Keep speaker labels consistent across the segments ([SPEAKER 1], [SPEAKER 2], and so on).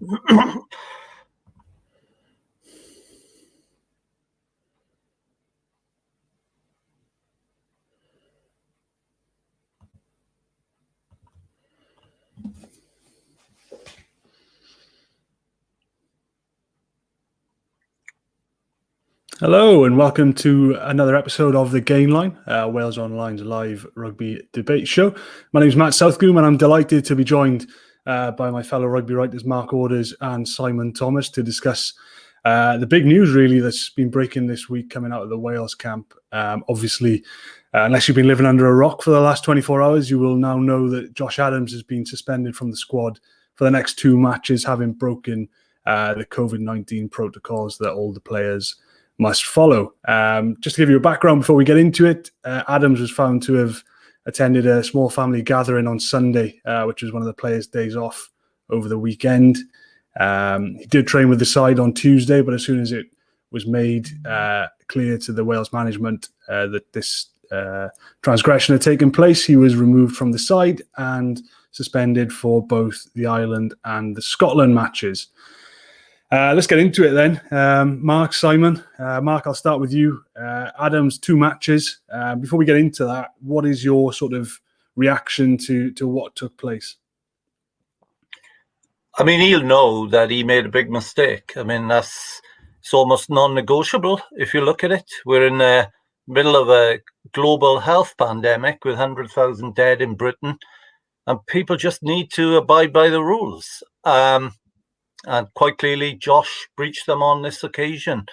[SPEAKER 1] Hello and welcome to another episode of The Game Line, Wales Online's live rugby debate show. My name is Matt Southcombe and I'm delighted to be joined by my fellow rugby writers Mark Orders and Simon Thomas to discuss the big news really that's been breaking this week coming out of the Wales camp. Obviously, unless you've been living under a rock for the last 24 hours, you will now know that Josh Adams has been suspended from the squad for the next two matches, having broken the COVID-19 protocols that all the players must follow. Just to give you a background before we get into it, Adams was found to have attended a small family gathering on Sunday, which was one of the players' days off over the weekend. He did train with the side on Tuesday, but as soon as it was made clear to the Wales management that this transgression had taken place, he was removed from the side and suspended for both the Ireland and the Scotland matches. Let's get into it then. Mark, Simon. Mark, I'll start with you. Adams, two matches. Before we get into that, what is your sort of reaction to what took place?
[SPEAKER 2] I mean, he'll know that he made a big mistake. I mean, it's almost non-negotiable if you look at it. We're in the middle of a global health pandemic with 100,000 dead in Britain, and people just need to abide by the rules. And quite clearly, Josh breached them on this occasion.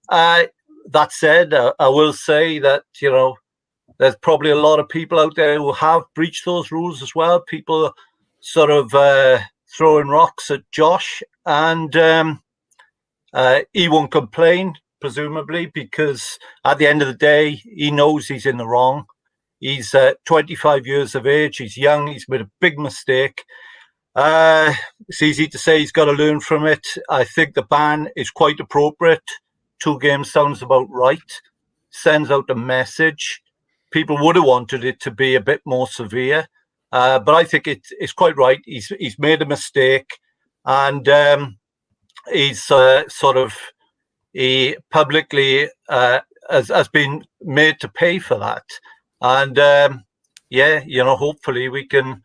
[SPEAKER 2] That said, I will say that, you know, there's probably a lot of people out there who have breached those rules as well. People sort of throwing rocks at Josh, and he won't complain, presumably, because at the end of the day, he knows he's in the wrong. He's 25 years of age. He's young. He's made a big mistake. It's easy to say he's got to learn from it. I think the ban is quite appropriate. 2 games sounds about right. Sends out a message. People would have wanted it to be a bit more severe, but I think it's quite right. He's made a mistake, and he's he publicly has been made to pay for that. And yeah, you know, hopefully we can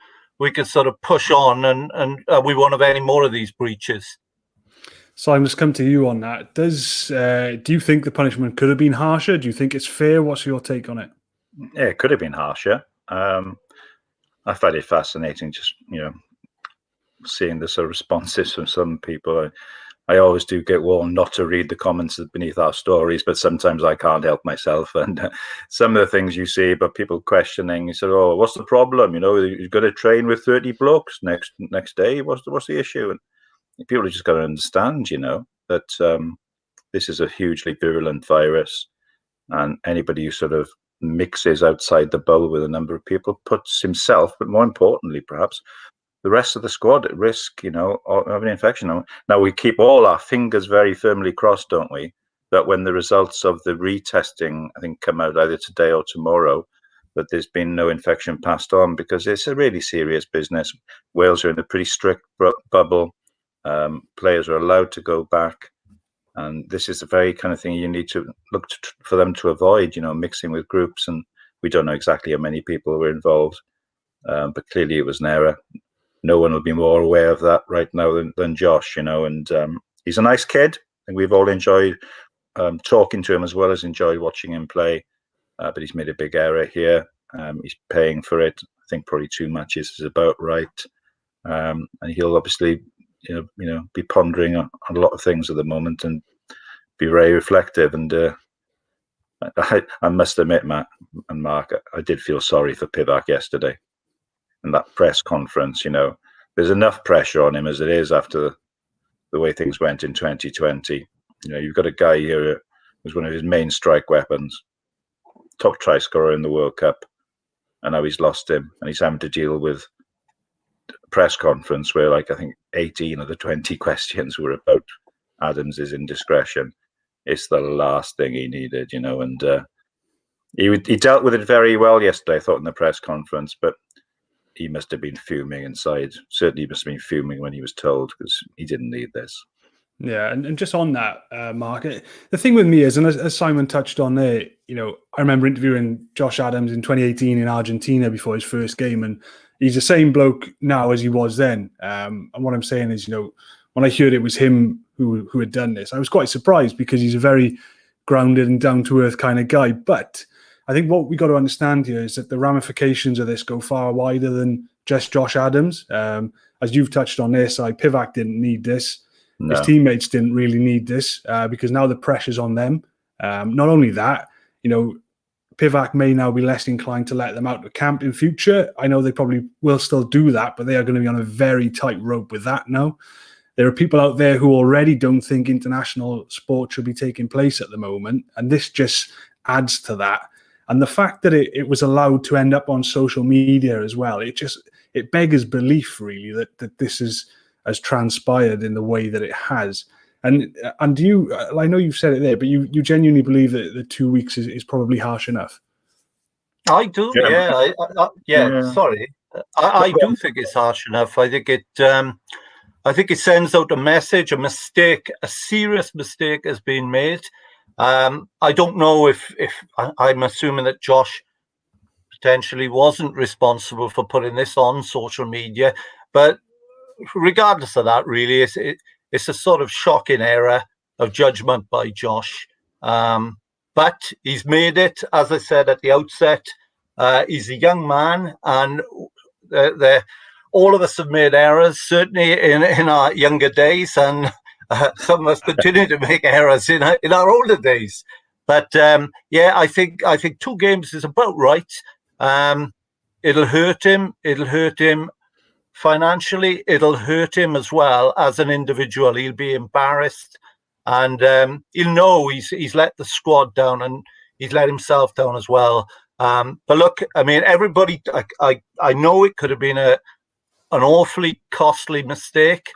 [SPEAKER 2] sort of push on and we won't have any more of these breaches.
[SPEAKER 1] So I must come to you on that. Do you think the punishment could have been harsher? Do you think it's fair? What's your take on it?
[SPEAKER 3] Yeah, it could have been harsher. I find it fascinating just, you know, seeing the sort of responses from some people. I always do get warned not to read the comments beneath our stories, but sometimes I can't help myself. And some of the things you see about people questioning, you said, "Oh, what's the problem? You know, you've got to train with 30 blokes next day. What's the issue?" And people have just got to understand, you know, that this is a hugely virulent virus, and anybody who sort of mixes outside the bowl with a number of people puts himself, but more importantly, perhaps, the rest of the squad at risk, you know, of an infection. Now, we keep all our fingers very firmly crossed, don't we, that when the results of the retesting, I think, come out either today or tomorrow, that there's been no infection passed on, because it's a really serious business. Wales are in a pretty strict bubble. Players are allowed to go back. And this is the very kind of thing you need to look for them to avoid, you know, mixing with groups. And we don't know exactly how many people were involved, but clearly it was an error. No one will be more aware of that right now than Josh, you know, and he's a nice kid. I think we've all enjoyed talking to him as well as enjoyed watching him play, but he's made a big error here. He's paying for it. I think probably 2 matches is about right, and he'll obviously, you know, be pondering on a lot of things at the moment and be very reflective. And I must admit, Matt and Mark, I did feel sorry for Pivac yesterday. In that press conference, you know, there's enough pressure on him as it is after the way things went in 2020. You know, you've got a guy here who's one of his main strike weapons, top try scorer in the World Cup, and now he's lost him, and he's having to deal with a press conference where, like, I think 18 of the 20 questions were about Adams's indiscretion. It's the last thing he needed, you know, and he dealt with it very well yesterday, I thought, in the press conference, but he must have been fuming inside. Certainly, he must have been fuming when he was told, because he didn't need this.
[SPEAKER 1] Yeah, and just on that, Mark, the thing with me is, and as Simon touched on there, I remember interviewing Josh Adams in 2018 in Argentina before his first game, and he's the same bloke now as he was then. And what I'm saying is, when I heard it was him who had done this, I was quite surprised, because he's a very grounded and down-to-earth kind of guy. But I think what we got to understand here is that the ramifications of this go far wider than just Josh Adams. As you've touched on this, Pivac didn't need this.
[SPEAKER 3] No.
[SPEAKER 1] His teammates didn't really need this, because now the pressure's on them. Not only that, Pivac may now be less inclined to let them out of camp in future. I know they probably will still do that, but they are going to be on a very tight rope with that now. There are people out there who already don't think international sport should be taking place at the moment, and this just adds to that. And the fact that it was allowed to end up on social media as well, it beggars belief, really, that this has transpired in the way that it has. And do you, I know you've said it there, but you genuinely believe that the 2 weeks is probably harsh enough?
[SPEAKER 2] I do, yeah. Sorry, I do think it's harsh enough. I think it sends out a message. A mistake, a serious mistake, has been made. I don't know if I'm assuming that Josh potentially wasn't responsible for putting this on social media, but regardless of that, really, it's a sort of shocking error of judgment by Josh. But he's made it, as I said at the outset. He's a young man, and all of us have made errors, certainly in our younger days, and some of us continue to make errors in our older days. But I think 2 games is about right. It'll hurt him. It'll hurt him financially. It'll hurt him as well as an individual. He'll be embarrassed, and he'll know he's let the squad down, and he's let himself down as well. But look, I mean, everybody, I know it could have been an awfully costly mistake.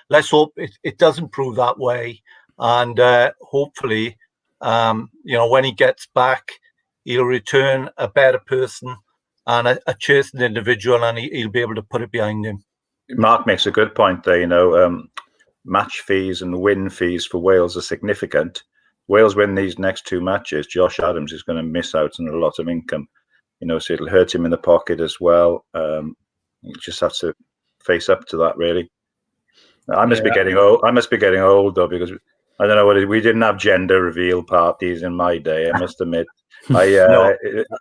[SPEAKER 2] Let's hope it doesn't prove that way, and hopefully, when he gets back, he'll return a better person and a chastened individual, and he'll be able to put it behind him.
[SPEAKER 3] Mark makes a good point there. Match fees and win fees for Wales are significant. Wales win these next 2 matches, Josh Adams is going to miss out on a lot of income. So it'll hurt him in the pocket as well. You just have to face up to that, really. I must be getting old. I must be getting old, though, because I don't know what we didn't have gender reveal parties in my day. I must admit, it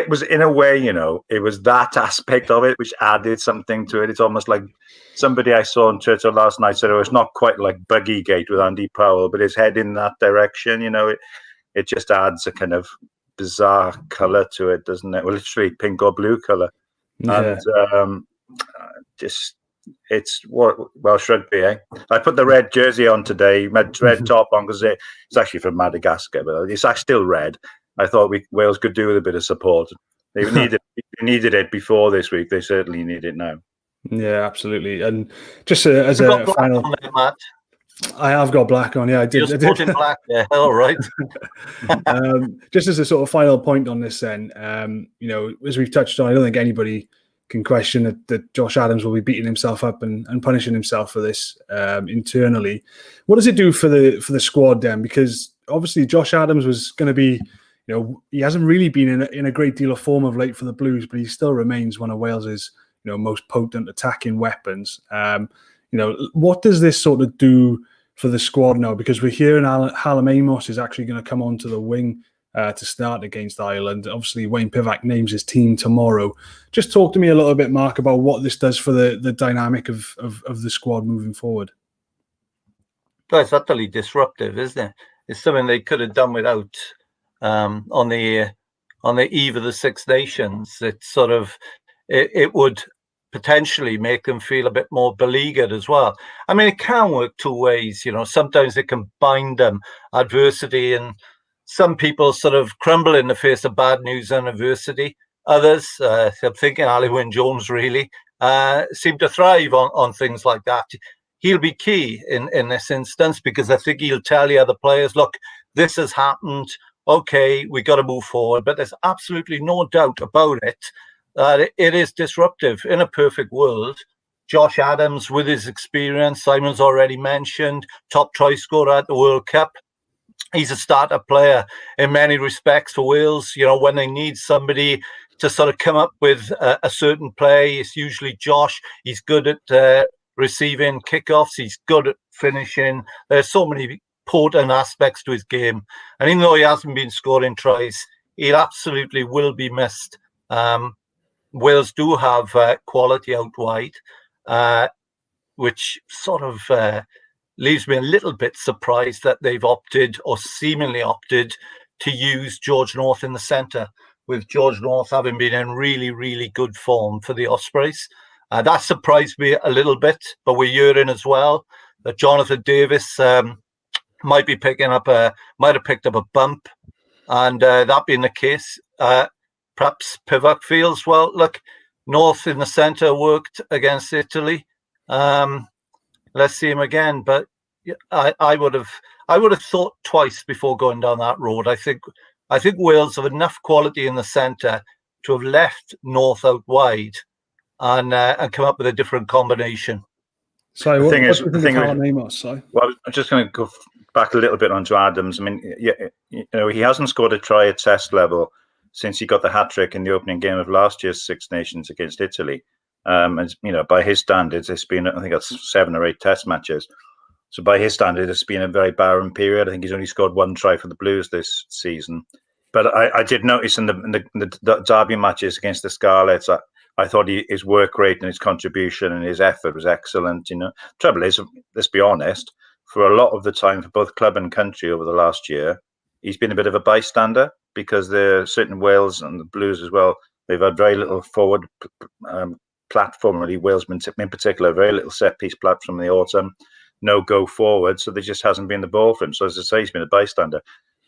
[SPEAKER 3] was in a way, it was that aspect of it which added something to it. It's almost like somebody I saw on Twitter last night said, it's not quite like Buggygate with Andy Powell, but it's heading that direction. It just adds a kind of bizarre color to it, doesn't it? Well, literally pink or blue color, and it's what Welsh rugby, eh? I put the red jersey on today, red top on, because it's actually from Madagascar, but it's actually still red. I thought Wales could do with a bit of support. They needed it before this week. They certainly need it now. Yeah,
[SPEAKER 1] absolutely. And just as a final,
[SPEAKER 2] there, Matt.
[SPEAKER 1] I have got black on. Yeah, I did.
[SPEAKER 2] Just put in black. Yeah, all right.
[SPEAKER 1] Just as a sort of final point on this, then, as we've touched on, I don't think anybody can question that Josh Adams will be beating himself up and punishing himself for this internally. What does it do for the squad then? Because obviously Josh Adams was going to be, he hasn't really been in a great deal of form of late for the Blues, but he still remains one of Wales's most potent attacking weapons. What does this sort of do for the squad now? Because we're hearing Hallam Amos is actually going to come onto the wing to start against Ireland. Obviously, Wayne Pivac names his team tomorrow. Just talk to me a little bit, Mark, about what this does for the dynamic of the squad moving forward.
[SPEAKER 2] Well, it's utterly disruptive, isn't it? It's something they could have done without on the eve of the Six Nations. It's sort of it would potentially make them feel a bit more beleaguered as well. I mean, it can work 2 ways. Sometimes it can bind them, adversity, and some people sort of crumble in the face of bad news and adversity. Others, I'm thinking Ali Wynne-Jones really, seem to thrive on things like that. He'll be key in this instance, because I think he'll tell the other players, look, this has happened. okay, we got to move forward. But there's absolutely no doubt about it that it is disruptive. In a perfect world, Josh Adams, with his experience, Simon's already mentioned, top try scorer at the World Cup. He's a starter player in many respects for Wales. You know, when they need somebody to sort of come up with a certain play, it's usually Josh. He's good at receiving kickoffs. He's good at finishing. There's so many potent aspects to his game. And even though he hasn't been scoring tries, he absolutely will be missed. Wales do have quality out wide, which sort of leaves me a little bit surprised that they've opted, or seemingly opted, to use George North in the centre, with George North having been in really, really good form for the Ospreys. That surprised me a little bit, but we're hearing as well that Jonathan Davis might have picked up a bump, and that being the case, perhaps Pivac feels, well, look, North in the centre worked against Italy. Let's see him again. But I would have thought twice before going down that road. I think Wales have enough quality in the centre to have left North out wide and come up with a different combination.
[SPEAKER 1] So
[SPEAKER 3] The
[SPEAKER 1] what
[SPEAKER 3] thing
[SPEAKER 1] do
[SPEAKER 3] is,
[SPEAKER 1] you think of Callum Amos? So
[SPEAKER 3] well, I'm just going to go back a little bit onto Adams. I mean, you know, he hasn't scored a try at test level since he got the hat trick in the opening game of last year's Six Nations against Italy. And you know, by his standards, it's been, I think that's 7 or 8 test matches. So by his standard, it's been a very barren period. I think he's only scored 1 try for the Blues this season. But I did notice in the derby matches against the Scarlets, I thought his work rate and his contribution and his effort was excellent. You know, trouble is, let's be honest, for a lot of the time for both club and country over the last year, he's been a bit of a bystander, because there are certain Wales and the Blues as well. They've had very little forward platform, really. Wales in particular, very little set piece platform in the autumn. No go forward, so there just hasn't been the ball for him. So as I say, he's been a bystander.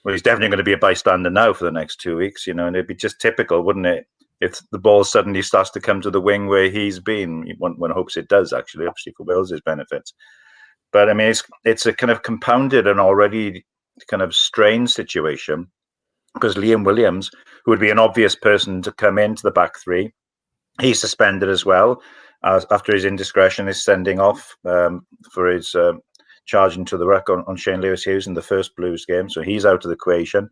[SPEAKER 3] Well, he's definitely going to be a bystander now for the next 2 weeks, you know, and it'd be just typical, wouldn't it, if the ball suddenly starts to come to the wing where he's been. One hopes it does, actually, obviously for Wales's benefits. But I mean, it's a kind of compounded and already kind of strained situation, because Liam Williams, who would be an obvious person to come into the back three, he's suspended as well after his indiscretion, his sending off for his charging to the ruck on Shane Lewis-Hughes in the first Blues game. So he's out of the equation.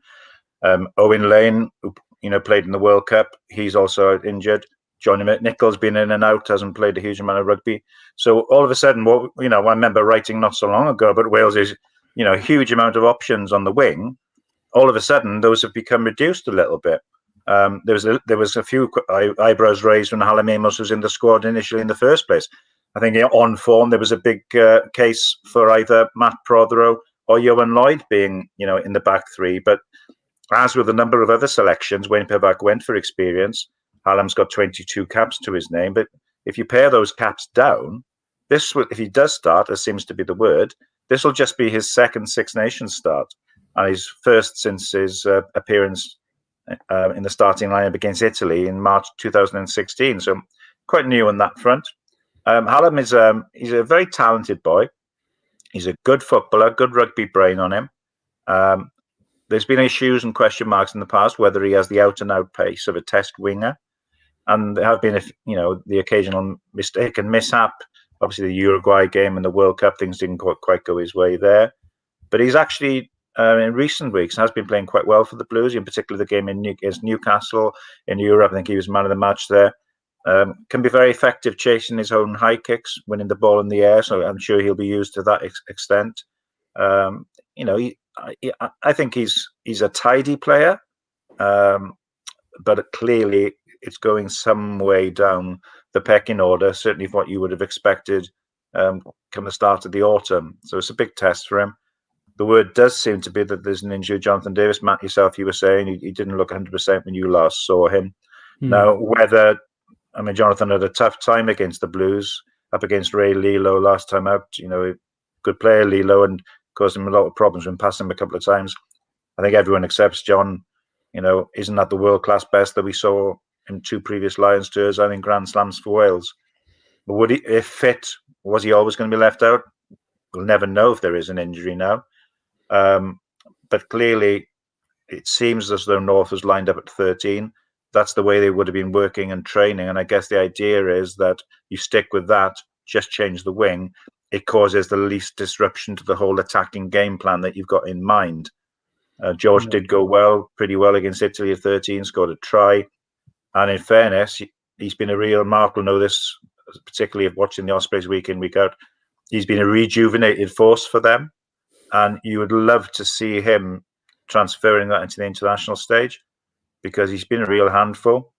[SPEAKER 3] Owen Lane, who played in the World Cup, he's also out injured. Johnny McNichol's been in and out, hasn't played a huge amount of rugby. So all of a sudden, I remember writing not so long ago, but Wales is, a huge amount of options on the wing. All of a sudden, those have become reduced a little bit. There was a few eyebrows raised when Callum Amos was in the squad initially in the first place. I think on form, there was a big case for either Matt Prothero or Johan Lloyd being, in the back three. But as with a number of other selections, Wayne Pivac went for experience. Callum's got 22 caps to his name. But if you pare those caps down, if he does start, as seems to be the word, this will just be his second Six Nations start, and his first since his appearance in the starting lineup against Italy in March 2016. So quite new on that front. Callum is he's a very talented boy. He's a good footballer, good rugby brain on him. There's been issues and question marks in the past whether he has the out-and-out pace of a test winger. And there have been, the occasional mistake and mishap. Obviously, the Uruguay game and the World Cup, things didn't quite go his way there. But he's actually, in recent weeks, has been playing quite well for the Blues, in particular the game against Newcastle in Europe. I think he was man of the match there. Can be very effective chasing his own high kicks, winning the ball in the air. So I'm sure he'll be used to that extent. I think he's a tidy player, but clearly it's going some way down the pecking order, certainly what you would have expected come the start of the autumn. So it's a big test for him. The word does seem to be that there's an injury. Jonathan Davis, Matt, yourself, you were saying he didn't look 100% when you last saw him. Now, Jonathan had a tough time against the Blues, up against Ray Lilo last time out. Good player, Lilo, and caused him a lot of problems when passing him a couple of times. I think everyone accepts John, isn't that the world-class best that we saw in 2 previous Lions tours, I think Grand Slams for Wales. But would he, if fit, was he always going to be left out? We'll never know if there is an injury now. But clearly, it seems as though North was lined up at 13. That's the way they would have been working and training. And I guess the idea is that you stick with that, just change the wing. It causes the least disruption to the whole attacking game plan that you've got in mind. George did go pretty well against Italy at 13, scored a try. And in fairness, he's been a real, Mark will know this, particularly watching the Ospreys week in, week out. He's been a rejuvenated force for them. And you would love to see him transferring that into the international stage, because he's been a real handful.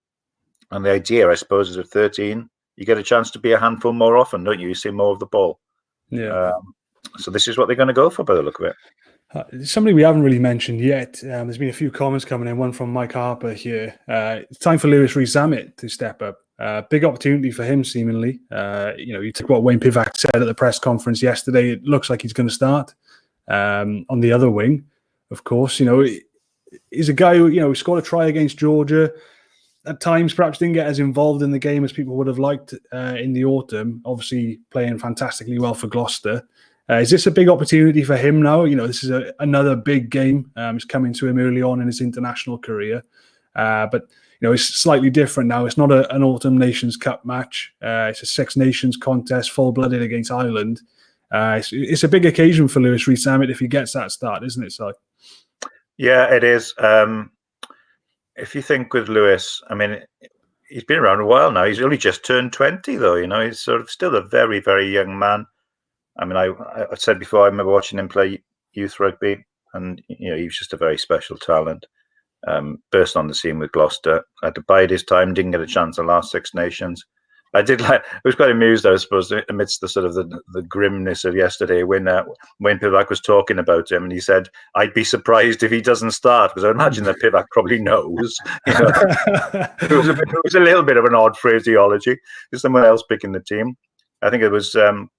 [SPEAKER 3] And the idea, I suppose, is at 13, you get a chance to be a handful more often, don't you? You see more of the ball.
[SPEAKER 1] Yeah.
[SPEAKER 3] So this is what they're going to go for by the look of it.
[SPEAKER 1] Somebody we haven't really mentioned yet. There's been a few comments coming in. One from Mike Harper here. It's time for Lewis Rees-Zammit to step up. Big opportunity for him, seemingly. You took what Wayne Pivac said at the press conference yesterday. It looks like he's going to start on the other wing. Of course, he's a guy who scored a try against Georgia. At times, perhaps didn't get as involved in the game as people would have liked in the autumn. Obviously, playing fantastically well for Gloucester. Is this a big opportunity for him now? This is another big game. It's coming to him early on in his international career. But it's slightly different now. It's not an Autumn Nations Cup match. It's a Six Nations contest, full-blooded against Ireland. It's a big occasion for Lewis Rees-Zammit if he gets that start, isn't it, Si?
[SPEAKER 3] Yeah, it is. If you think with Lewis, I mean, he's been around a while now. He's only just turned 20, though. He's sort of still a very, very young man. I mean, I said before, I remember watching him play youth rugby, and he was just a very special talent. Burst on the scene with Gloucester, had to bide his time, didn't get a chance in the last Six Nations. I was quite amused, I suppose, amidst the sort of the grimness of yesterday when Pivac was talking about him, and he said, "I'd be surprised if he doesn't start," because I imagine that Pivac probably knows. It was a little bit of an odd phraseology. There's someone else picking the team. I think it was in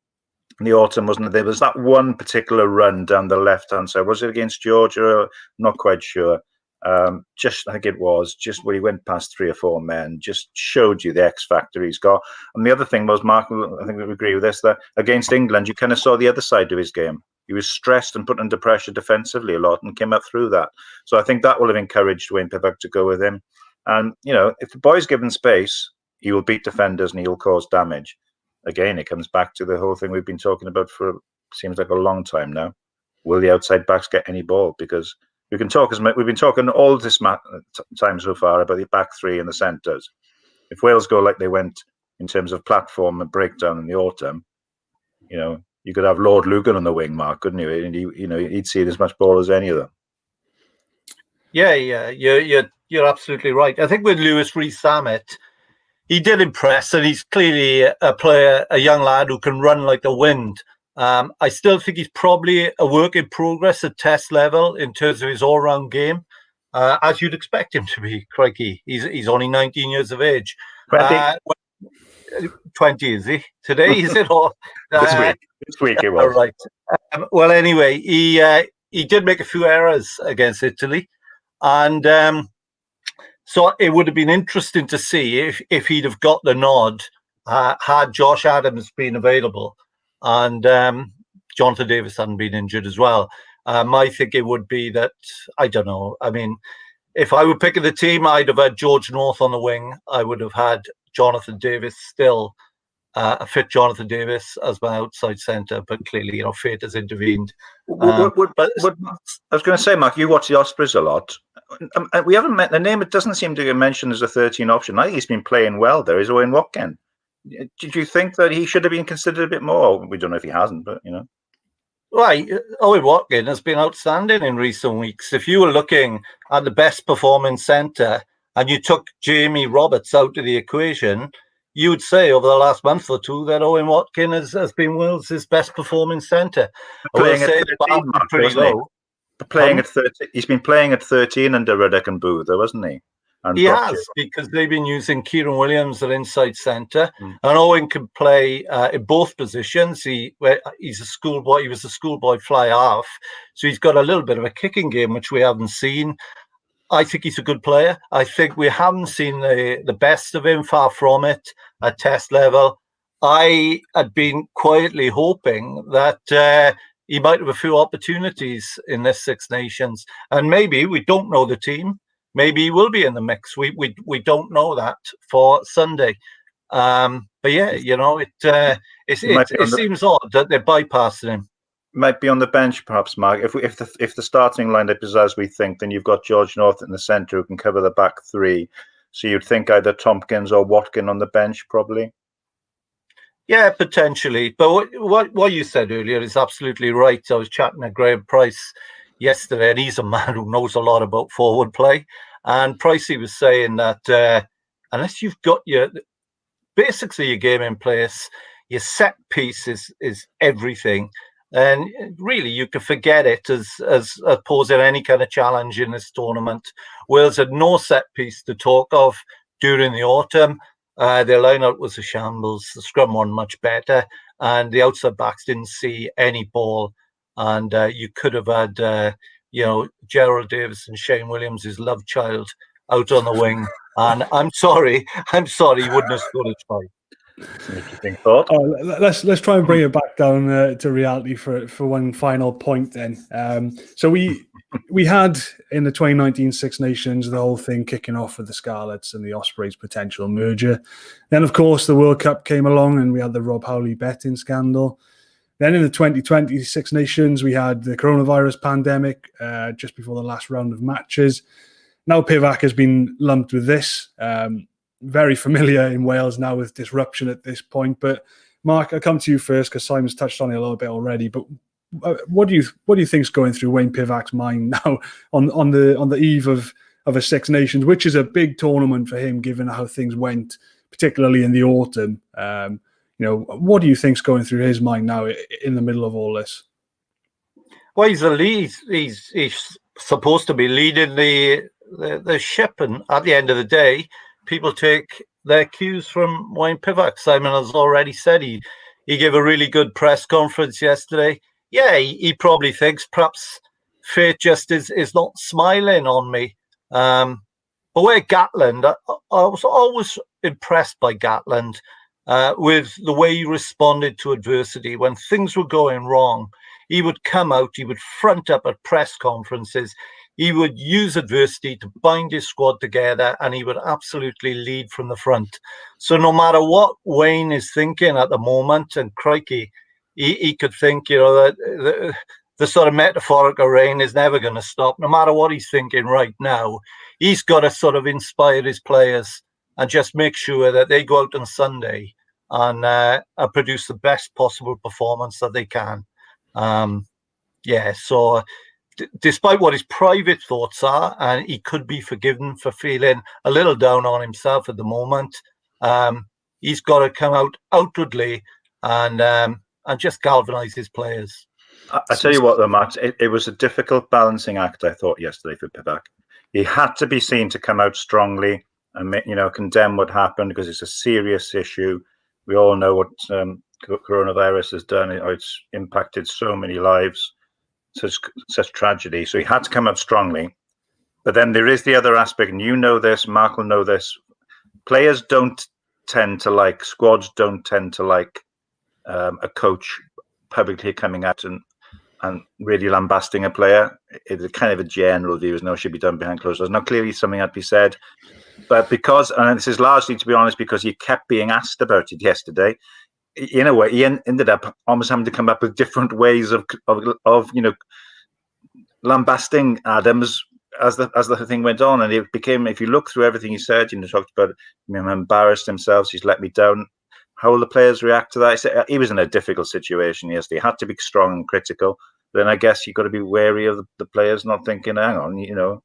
[SPEAKER 3] the autumn, wasn't it? There was that one particular run down the left-hand side. Was it against Georgia? I'm not quite sure. I think it was just where he went past 3 or 4 men, just showed you the X factor he's got. And the other thing was, Mark, I think we agree with this, that against England, you kind of saw the other side of his game. He was stressed and put under pressure defensively a lot and came up through that. So I think that will have encouraged Wayne Pivac to go with him. And, if the boy's given space, he will beat defenders and he'll cause damage. Again, it comes back to the whole thing we've been talking about for seems like a long time now. Will the outside backs get any ball? Because we've been talking all this time so far about the back three and the centres. If Wales go like they went in terms of platform and breakdown in the autumn, you could have Lord Lugan on the wing, Mark, couldn't you? And he'd see as much ball as any of them.
[SPEAKER 2] Yeah, you're absolutely right. I think with Lewis Rees-Zammit, he did impress, and he's clearly a player, a young lad who can run like the wind. I still think he's probably a work in progress at test level in terms of his all-round game, as you'd expect him to be. Crikey, he's only 19 years of age. 20, is he? Today, is it? Or
[SPEAKER 3] This week it was.
[SPEAKER 2] Right. Well, anyway, he did make a few errors against Italy, and so it would have been interesting to see if he'd have got the nod had Josh Adams been available and Jonathan Davis hadn't been injured as well. My thinking would be that, I don't know, I mean, if I were picking the team, I'd have had George North on the wing. I would have had Jonathan Davis still, a fit Jonathan Davis as my outside centre, but clearly, fate has intervened.
[SPEAKER 3] I was going to say, Mark, you watch the Ospreys a lot. We haven't met the name. It doesn't seem to get mentioned as a 13 option. I think he's been playing well there. Is Owen Watkin? Did you think that he should have been considered a bit more? We don't know if he hasn't, but
[SPEAKER 2] Right, Owen Watkin has been outstanding in recent weeks. If you were looking at the best performing centre and you took Jamie Roberts out of the equation, you would say over the last month or two that Owen Watkin has been Wales' best performing centre.
[SPEAKER 3] Playing at 13, Mark, pretty low. Playing at 13, he's been playing at 13 under Ruddock and Booth, though, hasn't he? And
[SPEAKER 2] he has, because they've been using Kieran Williams at inside centre, and Owen can play in both positions. He's a schoolboy. He was a schoolboy fly half, so he's got a little bit of a kicking game which we haven't seen. I think he's a good player. I think we haven't seen the best of him, far from it, at test level. I had been quietly hoping that he might have a few opportunities in this Six Nations, and maybe we don't know the team. Maybe he will be in the mix. We don't know that for Sunday. But yeah, it seems odd that they're bypassing him.
[SPEAKER 3] Might be on the bench, perhaps, Mark. If the starting lineup is as we think, then you've got George North in the centre who can cover the back three. So you'd think either Tompkins or Watkin on the bench, probably.
[SPEAKER 2] Yeah, potentially. But what you said earlier is absolutely right. I was chatting to Graham Price yesterday, and he's a man who knows a lot about forward play. And Pricey was saying that unless you've got basically your game in place, your set piece is everything. And really, you could forget it as posing any kind of challenge in this tournament. Wales had no set piece to talk of during the autumn. Their lineup was a shambles. The scrum won much better, and the outside backs didn't see any ball. And you could have had, Gerald Davis and Shane Williams, his love child, out on the wing. And I'm sorry, he wouldn't have scored a try.
[SPEAKER 3] Interesting thought.
[SPEAKER 1] Let's try and bring it back down to reality for one final point then. So we had in the 2019 Six Nations the whole thing kicking off with the Scarlets and the Ospreys potential merger. Then of course the World Cup came along and we had the Rob Howley betting scandal. Then in the 2020 Six Nations we had the coronavirus pandemic just before the last round of matches. Now Pivac has been lumped with this. Very familiar in Wales now with disruption at this point. But Mark, I'll come to you first because Simon's touched on it a little bit already. But what do you think's going through Wayne Pivac's mind now on the eve of a Six Nations, which is a big tournament for him, given how things went, particularly in the autumn? What do you think's going through his mind now in the middle of all this?
[SPEAKER 2] Well, he's the lead. He's supposed to be leading the ship, and at the end of the day, people take their cues from Wayne Pivac. Simon has already said he gave a really good press conference yesterday. Yeah, he probably thinks perhaps fate just is not smiling on me. But where Gatland, I was always impressed by Gatland with the way he responded to adversity. When things were going wrong, he would come out, he would front up at press conferences. He would use adversity to bind his squad together, and he would absolutely lead from the front. So no matter what Wayne is thinking at the moment, and crikey, he could think, that the sort of metaphorical rain is never going to stop. No matter what he's thinking right now, he's got to sort of inspire his players and just make sure that they go out on Sunday and produce the best possible performance that they can. So despite what his private thoughts are, and he could be forgiven for feeling a little down on himself at the moment, he's got to come out outwardly and just galvanise his players.
[SPEAKER 3] I tell you what, though, Max, it was a difficult balancing act, I thought, yesterday for Pivac. He had to be seen to come out strongly and condemn what happened because it's a serious issue. We all know what coronavirus has done. It's impacted so many lives. Such tragedy. So he had to come up strongly. But then there is the other aspect, and you know this, Mark will know this. Players don't tend to like, squads don't tend to like a coach publicly coming out and really lambasting a player. It's kind of a general view, is no, should be done behind closed doors. Now, clearly something had to be said. But because, and this is largely, to be honest, because he kept being asked about it yesterday, in a way, he ended up almost having to come up with different ways of lambasting Adams as the thing went on, and it became. If you look through everything he said, talked about him embarrassed himself. He's let me down. How will the players react to that? He was in a difficult situation yesterday. He had to be strong and critical. Then I guess you've got to be wary of the players not thinking, hang on,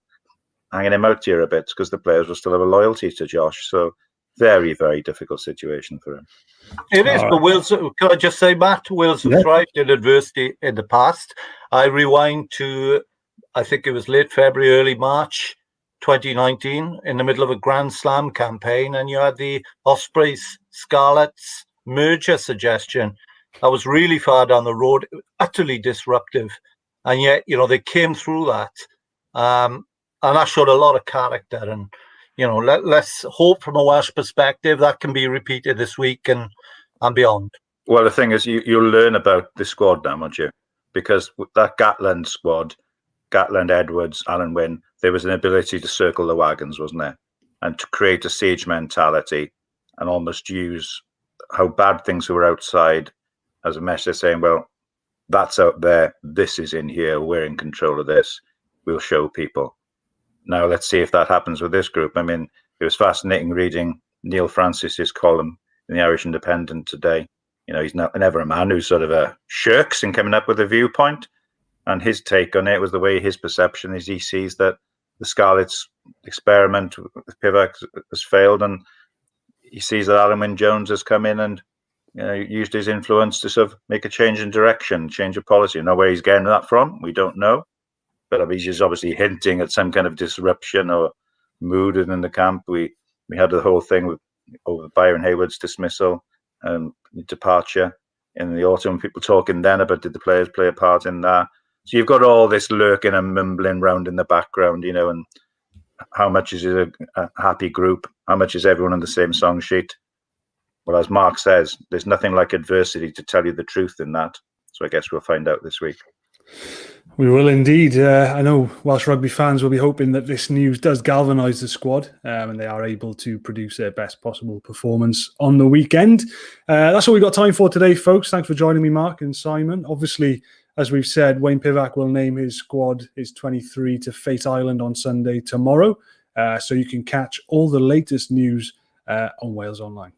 [SPEAKER 3] hanging him out here a bit because the players will still have a loyalty to Josh. So very, very difficult situation for him.
[SPEAKER 2] It is, but Wales, can I just say, Matt, Wales have thrived in adversity in the past. I rewind to, I think it was late February, early March 2019, in the middle of a Grand Slam campaign, and you had the Ospreys Scarlets merger suggestion. That was really far down the road, utterly disruptive. And yet, they came through that. And that showed a lot of character. And let's hope from a Welsh perspective that can be repeated this week and beyond.
[SPEAKER 3] Well, the thing is, you'll learn about the squad now, won't you? because that Gatland squad, Gatland, Edwards, Alan Wynne, there was an ability to circle the wagons, wasn't there? And to create a siege mentality and almost use how bad things were outside as a message saying, well, that's out there, this is in here, we're in control of this, we'll show people. Now let's see if that happens with this group. I mean, it was fascinating reading Neil Francis's column in the Irish Independent today. You know, he's never a man who sort of shirks in coming up with a viewpoint. And his take on it was the way his perception is he sees that the Scarlets experiment with Pivac has failed, and he sees that Alan Wynne-Jones has come in and used his influence to sort of make a change in direction, change of policy. Now, where he's getting that from, we don't know. But he's obviously hinting at some kind of disruption or mood within the camp. We had the whole thing over Byron Hayward's dismissal and departure in the autumn. People talking then about did the players play a part in that. So you've got all this lurking and mumbling round in the background, and how much is it a happy group? How much is everyone on the same song sheet? Well, as Mark says, there's nothing like adversity to tell you the truth in that. So I guess we'll find out this week.
[SPEAKER 1] We will indeed. I know Welsh rugby fans will be hoping that this news does galvanise the squad and they are able to produce their best possible performance on the weekend. That's all we've got time for today, folks. Thanks for joining me, Mark and Simon. Obviously, as we've said, Wayne Pivac will name his squad, his 23, to Fate Island on Sunday tomorrow. So you can catch all the latest news on Wales Online.